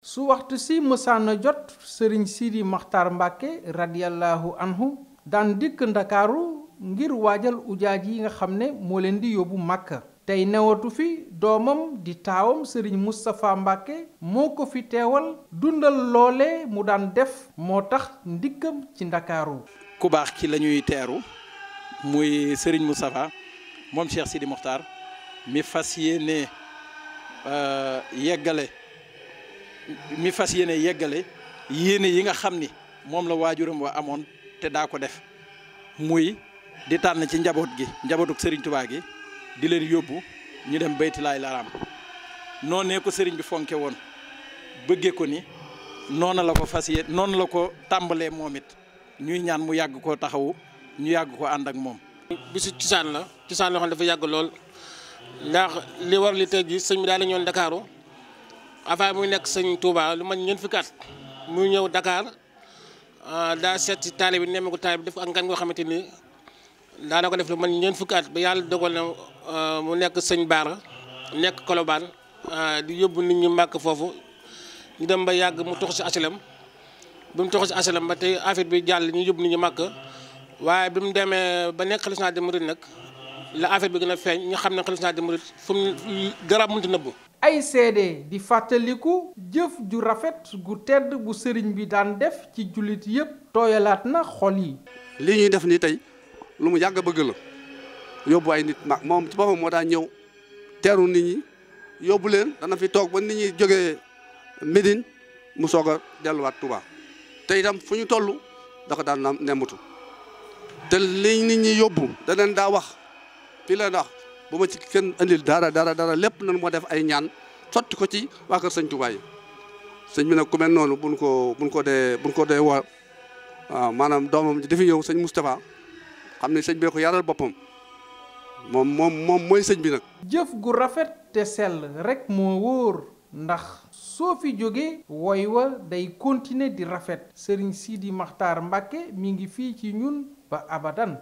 su waxtu si mësaana jot sëriñ Sidi Maxtaar Mbàkke radiyallahu anhu daan dikk ndakaaru ngir waajal ujaaj yi nga xam ne moo leen di yóbbu Màkka. tey newatu fi doomam di taawam sëriñ Moustapha Mbàkke moo ko fi teewal dundal loole mu daan def moo tax ndikkam ci ndakaaru. ku baax ki la ñuy teeru muy sëriñ Moustapha moom Cheikh Sidi Mokhtar mi fas yéene yeggale yéene yi nga xam ni moom la waajuram wa amoon te daa ko def muy di tànn ci njabootuk sëriñ Touba gi di leen yóbbu ñu dem baytilaay laraam noonee ko sëriñ bi fonke woon bëggee ko ni noona la ko fas yéene noonu la ko tàmbalee moom it ñuy ñaan mu yàgg koo taxawu ñu yàgg ko ànd ak moom. bisu cosaan loo xam ne dafa yàgg lool ndax li war li tey ji sëñ bi daal la ñëwoon Dakaaru avant muy nekk sëñ Touba lu man ñeent fukki at muy ñëw Dakar daa seet si taale bi nemmeeku taale bi def ak ngan ngoo xamante ni daana ko def lu man ñeent fukki at ba yàlla dogal na mu nekk sëñ Baara nekk Kolobaan di yóbbu nit ñi màkk foofu ñu dem ba yàgg mu tox si HLM bi mu tox si HLM ba tey affaire bi jàll ñu yóbbu nit ñi màkk waaye bi mu demee ba nekk xalifa général des mourides nag la affaire bi gën a feeñ ñu xam ne xalifa général des mourides fu mu garab mënut a nëbbu. ay seede di fàttaliku jëf ju rafet gu tedd bu sëriñ bi daan def ci jullit yépp tooyalaat na xol yi. lii ñuy def nii tey lu mu yàgg bëgg la yóbbu ay nit mag moom ci boppam moo daan ñëw teeru nit ñi yóbbu leen dana fi toog ba nit ñi jógee Médine mu soog a delluwaat Touba te itam fu ñu toll da ko daan nemmatu te li nit ñi yóbbu da leen daa wax fii la wax bu ma ci kenn andil dara lépp nan moo def ay ñaan sotti ko ci waa kër sëñ Touba yi sëñ bi nag ku mel noonu buñ ko dee woo waaw maanaam doomam ji dafi ñëw sëñ Moustapha xam ne sëñ bi ko yaral boppam moom mooy sëñ bi nag. jëf gu rafet te sell rek moo wóor ndax soo fi jógee woy wa day continuer di rafet Serigne Sidi Maxtaar Mbàkke mi ngi fii ci ñun ba abadan.